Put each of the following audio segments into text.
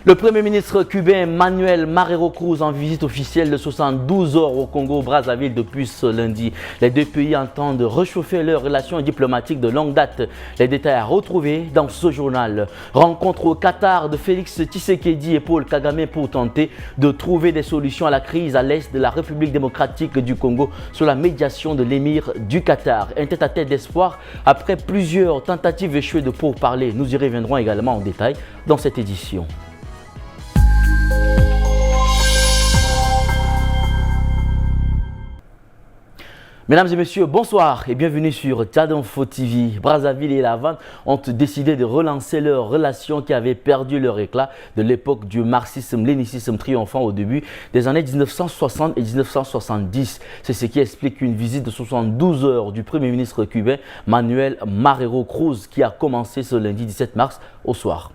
Le Premier ministre cubain Manuel Marrero Cruz en visite officielle de 72 heures au Congo-Brazzaville depuis ce lundi. Les deux pays entendent réchauffer leurs relations diplomatiques de longue date. Les détails à retrouver dans ce journal. Rencontre au Qatar de Félix Tshisekedi et Paul Kagame pour tenter de trouver des solutions à la crise à l'est de la République démocratique du Congo sous la médiation de l'émir du Qatar. Un tête-à-tête d'espoir après plusieurs tentatives échouées de pourparlers. Nous y reviendrons également en détail dans cette édition. Mesdames et messieurs, bonsoir et bienvenue sur Tchad-Info TV. Brazzaville et La Havane ont décidé de relancer leurs relations qui avaient perdu leur éclat de l'époque du marxisme-léninisme triomphant au début des années 1960 et 1970. C'est ce qui explique une visite de 72 heures du Premier ministre cubain Manuel Marrero Cruz qui a commencé ce lundi 17 mars au soir.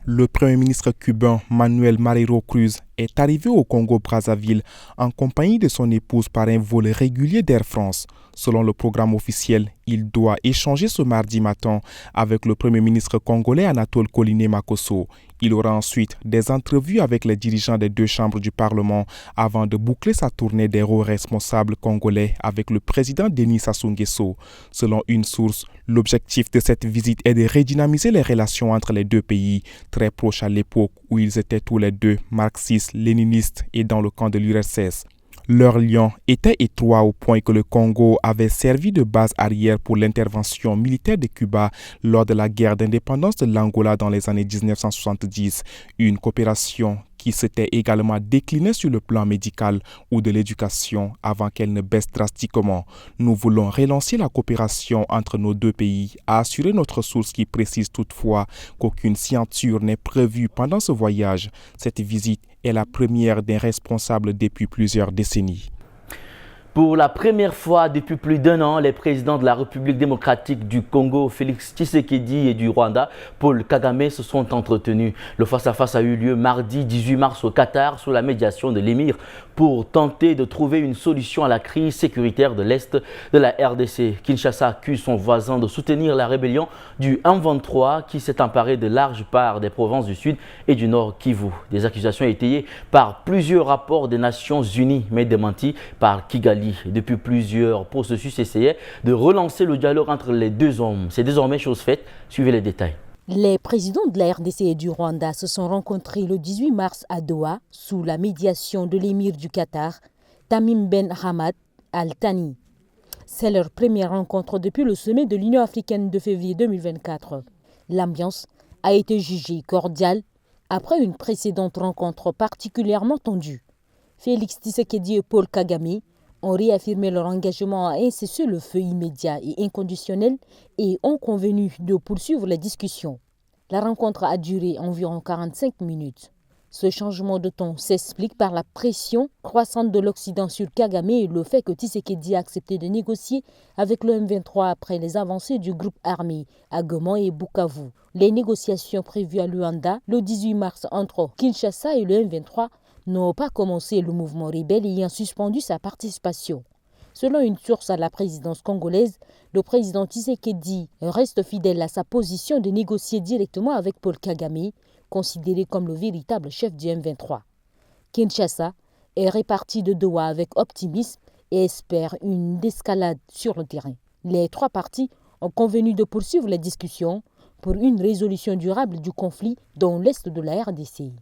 Le Premier ministre cubain Manuel Marrero Cruz est arrivé au Congo-Brazzaville en compagnie de son épouse par un vol régulier d'Air France. Selon le programme officiel, il doit échanger ce mardi matin avec le Premier ministre congolais Anatole Koliné Makosso. Il aura ensuite des entrevues avec les dirigeants des deux chambres du Parlement avant de boucler sa tournée des hauts responsables congolais avec le président Denis Sassou Nguesso. Selon une source, l'objectif de cette visite est de redynamiser les relations entre les deux pays, très proches à l'époque où ils étaient tous les deux marxistes, léninistes et dans le camp de l'URSS. Leur lien était étroit au point que le Congo avait servi de base arrière pour l'intervention militaire de Cuba lors de la guerre d'indépendance de l'Angola dans les années 1970, une coopération qui s'était également déclinée sur le plan médical ou de l'éducation avant qu'elle ne baisse drastiquement. Nous voulons relancer la coopération entre nos deux pays, a assuré notre source qui précise toutefois qu'aucune signature n'est prévue pendant ce voyage. Cette visite est la première d'un responsable depuis plusieurs décennies. Pour la première fois depuis plus d'un an, les présidents de la République démocratique du Congo, Félix Tshisekedi, et du Rwanda, Paul Kagame, se sont entretenus. Le face-à-face a eu lieu mardi 18 mars au Qatar sous la médiation de l'émir pour tenter de trouver une solution à la crise sécuritaire de l'Est de la RDC. Kinshasa accuse son voisin de soutenir la rébellion du M23 qui s'est emparée de larges parts des provinces du Sud et du Nord Kivu. Des accusations étayées par plusieurs rapports des Nations Unies, mais démenties par Kigali. Depuis plusieurs processus essayaient de relancer le dialogue entre les deux hommes. C'est désormais chose faite. Suivez les détails. Les présidents de la RDC et du Rwanda se sont rencontrés le 18 mars à Doha sous la médiation de l'émir du Qatar, Tamim Ben Hamad Al Thani. C'est leur première rencontre depuis le sommet de l'Union africaine de février 2024. L'ambiance a été jugée cordiale après une précédente rencontre particulièrement tendue. Félix Tshisekedi et Paul Kagame ont réaffirmé leur engagement à un cessez-le-feu immédiat et inconditionnel et ont convenu de poursuivre les discussions. La rencontre a duré environ 45 minutes. Ce changement de ton s'explique par la pression croissante de l'Occident sur Kagame et le fait que Tshisekedi a accepté de négocier avec le M23 après les avancées du groupe armé à Goma et Bukavu. Les négociations prévues à Luanda le 18 mars entre Kinshasa et le M23 n'ont pas commencé, le mouvement rebelle ayant suspendu sa participation. Selon une source à la présidence congolaise, le président Tshisekedi reste fidèle à sa position de négocier directement avec Paul Kagame, considéré comme le véritable chef du M23. Kinshasa est réparti de Doha avec optimisme et espère une escalade sur le terrain. Les trois parties ont convenu de poursuivre les discussions pour une résolution durable du conflit dans l'est de la RDC.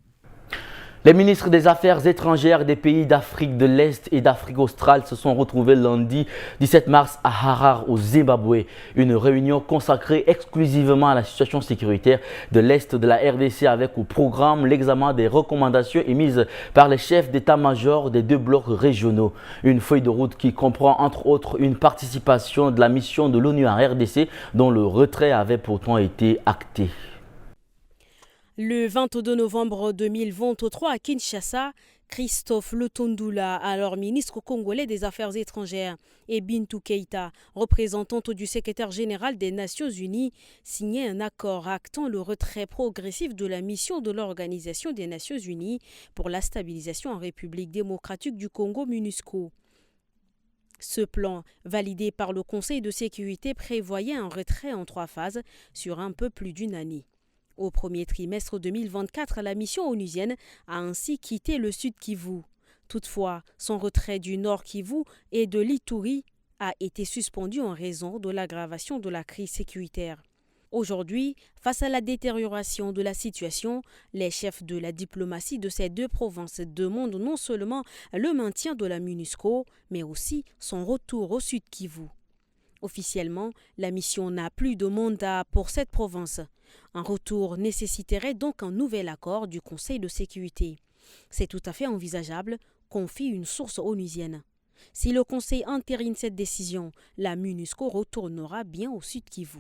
Les ministres des Affaires étrangères des pays d'Afrique de l'Est et d'Afrique australe se sont retrouvés lundi 17 mars à Harare, au Zimbabwe. Une réunion consacrée exclusivement à la situation sécuritaire de l'Est de la RDC avec au programme l'examen des recommandations émises par les chefs d'état-major des deux blocs régionaux. Une feuille de route qui comprend entre autres une participation de la mission de l'ONU en RDC dont le retrait avait pourtant été acté. Le 22 novembre 2023 à Kinshasa, Christophe Lutundula, alors ministre congolais des Affaires étrangères, et Bintou Keïta, représentante du secrétaire général des Nations Unies, signaient un accord actant le retrait progressif de la mission de l'Organisation des Nations Unies pour la stabilisation en République démocratique du Congo MONUSCO. Ce plan, validé par le Conseil de sécurité, prévoyait un retrait en 3 phases sur un peu plus d'une année. Au premier trimestre 2024, la mission onusienne a ainsi quitté le sud Kivu. Toutefois, son retrait du nord Kivu et de l'Ituri a été suspendu en raison de l'aggravation de la crise sécuritaire. Aujourd'hui, face à la détérioration de la situation, les chefs de la diplomatie de ces deux provinces demandent non seulement le maintien de la MONUSCO, mais aussi son retour au sud Kivu. Officiellement, la mission n'a plus de mandat pour cette province. Un retour nécessiterait donc un nouvel accord du Conseil de sécurité. C'est tout à fait envisageable, confie une source onusienne. Si le Conseil entérine cette décision, la MONUSCO retournera bien au sud Kivu.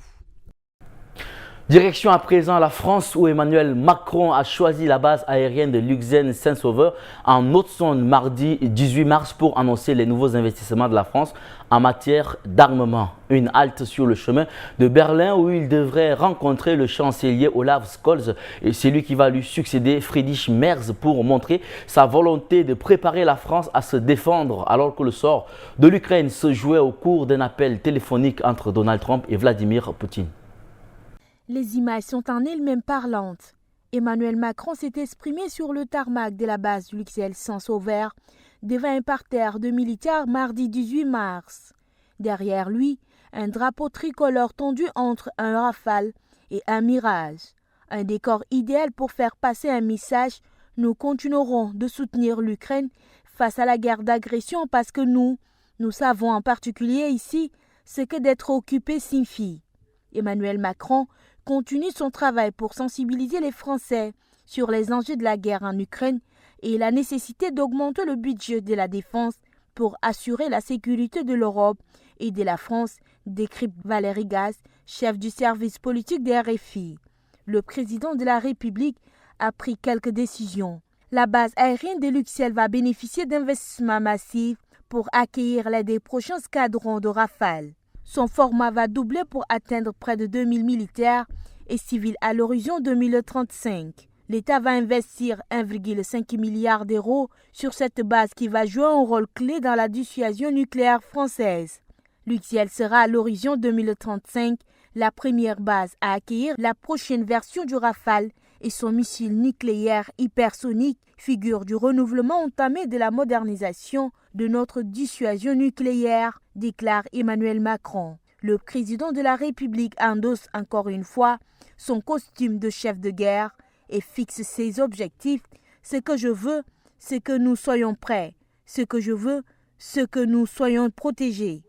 Direction à présent la France où Emmanuel Macron a choisi la base aérienne de Luxeuil-Saint-Sauveur en Haute-Saône mardi 18 mars pour annoncer les nouveaux investissements de la France en matière d'armement. Une halte sur le chemin de Berlin où il devrait rencontrer le chancelier Olaf Scholz et celui qui va lui succéder, Friedrich Merz, pour montrer sa volonté de préparer la France à se défendre alors que le sort de l'Ukraine se jouait au cours d'un appel téléphonique entre Donald Trump et Vladimir Poutine. Les images sont en elles-mêmes parlantes. Emmanuel Macron s'est exprimé sur le tarmac de la base Luxeuil-Saint-Sauveur devant un parterre de militaires mardi 18 mars. Derrière lui, un drapeau tricolore tendu entre un Rafale et un Mirage. Un décor idéal pour faire passer un message. Nous continuerons de soutenir l'Ukraine face à la guerre d'agression parce que nous savons en particulier ici ce que d'être occupé signifie. Emmanuel Macron continue son travail pour sensibiliser les Français sur les enjeux de la guerre en Ukraine et la nécessité d'augmenter le budget de la défense pour assurer la sécurité de l'Europe et de la France, décrypte Valérie Gaz, chef du service politique des RFI. Le président de la République a pris quelques décisions. La base aérienne de Luxeuil va bénéficier d'investissements massifs pour accueillir les des prochains escadrons de Rafale. Son format va doubler pour atteindre près de 2000 militaires et civils à l'horizon 2035. L'État va investir 1,5 milliard d'euros sur cette base qui va jouer un rôle clé dans la dissuasion nucléaire française. Luxeuil sera à l'horizon 2035 la première base à accueillir la prochaine version du Rafale et son missile nucléaire hypersonique, figure du renouvellement entamé de la modernisation de notre dissuasion nucléaire, déclare Emmanuel Macron. Le président de la République endosse encore une fois son costume de chef de guerre et fixe ses objectifs. Ce que je veux, c'est que nous soyons prêts. Ce que je veux, c'est que nous soyons protégés.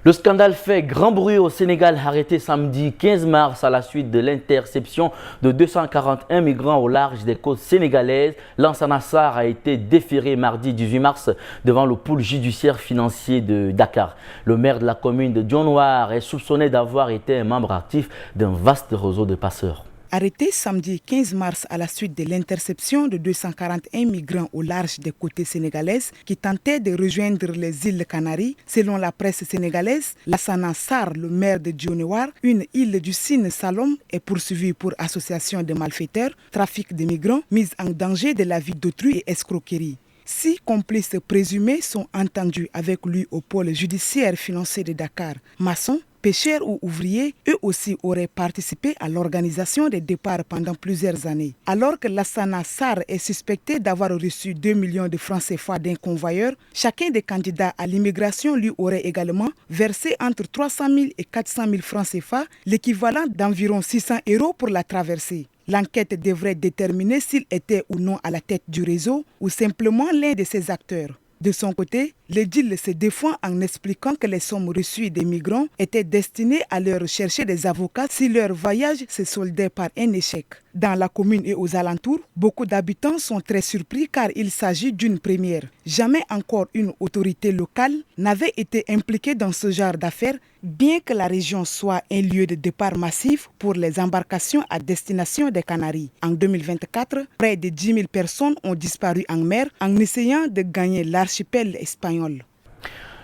Le scandale fait grand bruit au Sénégal, arrêté samedi 15 mars à la suite de l'interception de 241 migrants au large des côtes sénégalaises. Lansana Sarr a été déféré mardi 18 mars devant le pôle judiciaire financier de Dakar. Le maire de la commune de Dionewar est soupçonné d'avoir été un membre actif d'un vaste réseau de passeurs. Arrêté samedi 15 mars à la suite de l'interception de 241 migrants au large des côtes sénégalaises qui tentaient de rejoindre les îles Canaries, selon la presse sénégalaise, Lansana Sarr, le maire de Dionewar, une île du Sine Saloum, est poursuivi pour association de malfaiteurs, trafic de migrants, mise en danger de la vie d'autrui et escroquerie. 6 complices présumés sont entendus avec lui au pôle judiciaire financier de Dakar. Maçons, pêcheurs ou ouvriers, eux aussi auraient participé à l'organisation des départs pendant plusieurs années. Alors que Lansana Sarr est suspecté d'avoir reçu 2 millions de francs CFA d'un convoyeur, chacun des candidats à l'immigration lui aurait également versé entre 300 000 et 400 000 francs CFA, l'équivalent d'environ 600 € pour la traversée. L'enquête devrait déterminer s'il était ou non à la tête du réseau ou simplement l'un de ses acteurs. De son côté, l'édile se défend en expliquant que les sommes reçues des migrants étaient destinées à leur chercher des avocats si leur voyage se soldait par un échec. Dans la commune et aux alentours, beaucoup d'habitants sont très surpris car il s'agit d'une première. Jamais encore une autorité locale n'avait été impliquée dans ce genre d'affaires, bien que la région soit un lieu de départ massif pour les embarcations à destination des Canaries. En 2024, près de 10 000 personnes ont disparu en mer en essayant de gagner l'archipel espagnol.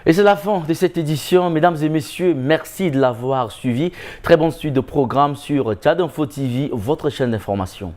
Et c'est la fin de cette édition. Mesdames et messieurs, merci de l'avoir suivi. Très bonne suite de programmes sur Tchad Info TV, votre chaîne d'information.